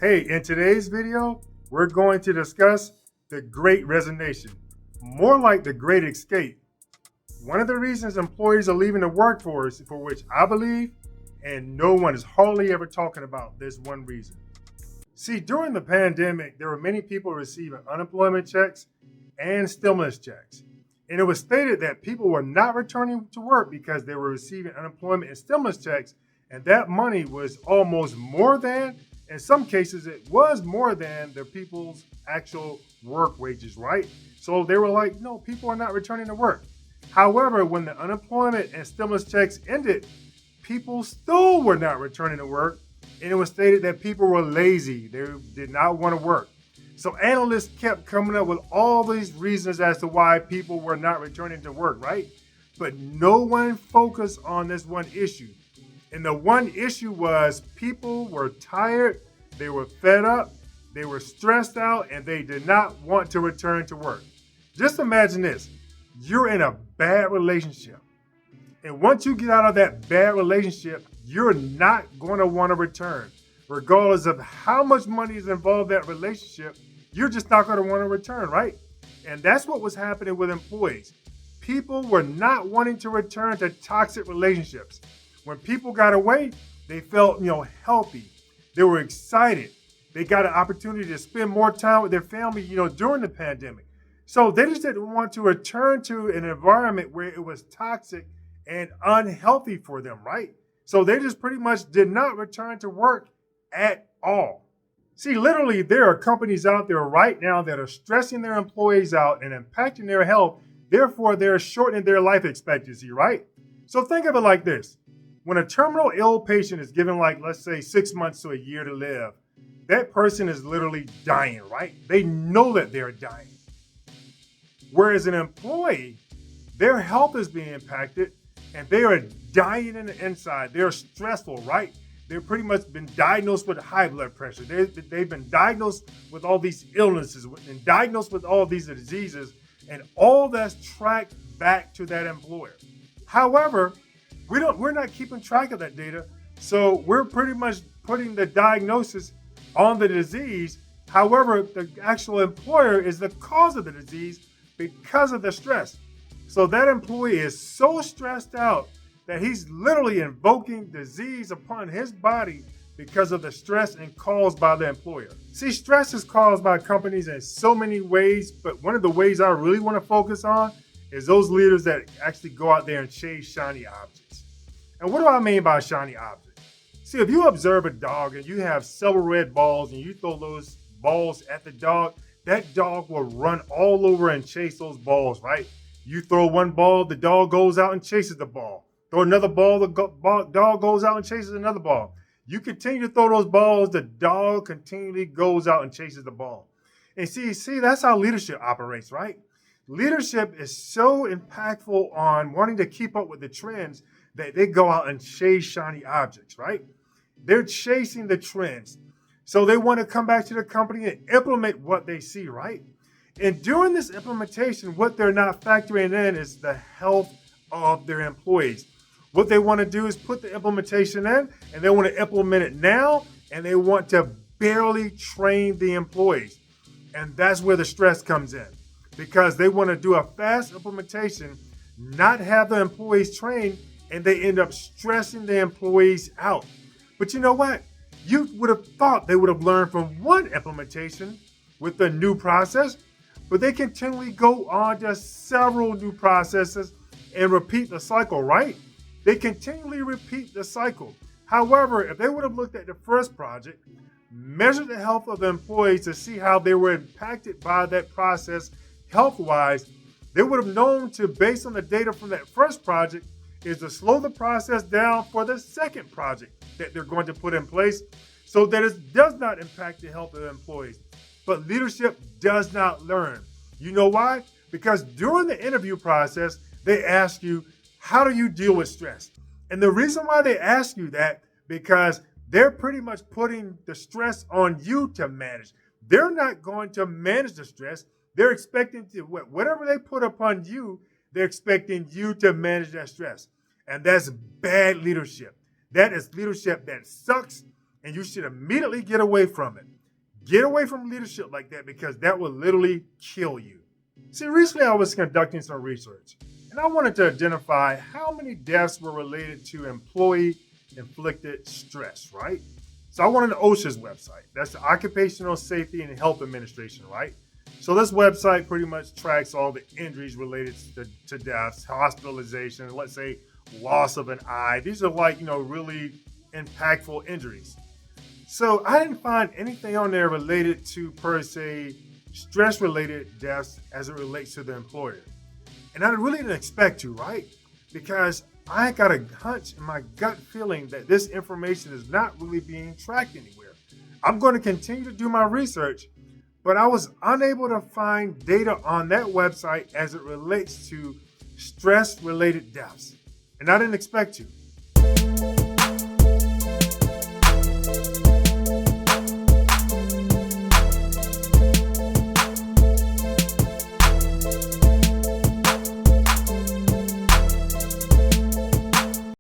Hey, in today's video, we're going to discuss the Great Resignation, more like the Great Escape. One of the reasons employees are leaving the workforce, for which I believe, and no one is hardly ever talking about this one reason. See, during the pandemic, there were many people receiving unemployment checks and stimulus checks. And it was stated that people were not returning to work because they were receiving unemployment and stimulus checks, and that money was almost more than, in some cases, it was more than the people's actual work wages, right? So they were like, no, people are not returning to work. However, when the unemployment and stimulus checks ended, people still were not returning to work, and it was stated that people were lazy. They did not want to work. So analysts kept coming up with all these reasons as to why people were not returning to work, right? But no one focused on this one issue. And the one issue was people were tired, they were fed up, they were stressed out, and they did not want to return to work. Just imagine this. You're in a bad relationship. And once you get out of that bad relationship, you're not going to want to return. Regardless of how much money is involved in that relationship, you're just not going to want to return, right? And that's what was happening with employees. People were not wanting to return to toxic relationships. When people got away, they felt, healthy. They were excited. They got an opportunity to spend more time with their family, during the pandemic. So they just didn't want to return to an environment where it was toxic and unhealthy for them, right? So they just pretty much did not return to work at all. See, literally, there are companies out there right now that are stressing their employees out and impacting their health. Therefore, they're shortening their life expectancy, right? So think of it like this. When a terminal ill patient is given, let's say 6 months to a year to live, that person is literally dying, right? They know that they're dying. Whereas an employee, their health is being impacted and they are dying in the inside. They're stressful, right? They've pretty much been diagnosed with high blood pressure. They've been diagnosed with all these illnesses and diagnosed with all these diseases, and all that's tracked back to that employer. However, we're not keeping track of that data, so we're pretty much putting the diagnosis on the disease. However, the actual employer is the cause of the disease because of the stress. So that employee is so stressed out that he's literally invoking disease upon his body because of the stress and caused by the employer. See, stress is caused by companies in so many ways, but one of the ways I really want to focus on is those leaders that actually go out there and chase shiny objects. And what do I mean by shiny objects? See, if you observe a dog and you have several red balls and you throw those balls at the dog, that dog will run all over and chase those balls, right? You throw one ball, the dog goes out and chases the ball. Throw another ball, the dog goes out and chases another ball. You continue to throw those balls, the dog continually goes out and chases the ball. And see, that's how leadership operates, right? Leadership is so impactful on wanting to keep up with the trends that they go out and chase shiny objects, right? They're chasing the trends. So they want to come back to the company and implement what they see, right? And during this implementation, what they're not factoring in is the health of their employees. What they want to do is put the implementation in, and they want to implement it now, and they want to barely train the employees. And that's where the stress comes in, because they want to do a fast implementation, not have the employees trained, and they end up stressing the employees out. But you know what? You would have thought they would have learned from one implementation with the new process, but they continually go on to several new processes and repeat the cycle, right? They continually repeat the cycle. However, if they would have looked at the first project, measured the health of the employees to see how they were impacted by that process health-wise, they would have known to, based on the data from that first project, is to slow the process down for the second project that they're going to put in place so that it does not impact the health of the employees. But leadership does not learn. You know why? Because during the interview process, they ask you, how do you deal with stress? And the reason why they ask you that, because they're pretty much putting the stress on you to manage. They're not going to manage the stress. They're expecting to, whatever they put upon you, they're expecting you to manage that stress. And that's bad leadership. That is leadership that sucks, and you should immediately get away from it. Get away from leadership like that because that will literally kill you. See, recently I was conducting some research and I wanted to identify how many deaths were related to employee inflicted stress, right? So I wanted OSHA's website. That's the Occupational Safety and Health Administration, right? So this website pretty much tracks all the injuries related to deaths, hospitalization, let's say loss of an eye. These are like, really impactful injuries. So I didn't find anything on there related to, per se, stress-related deaths as it relates to the employer. And I really didn't expect to, right? Because I got a hunch in my gut feeling that this information is not really being tracked anywhere. I'm going to continue to do my research, but I was unable to find data on that website as it relates to stress-related deaths. And I didn't expect to.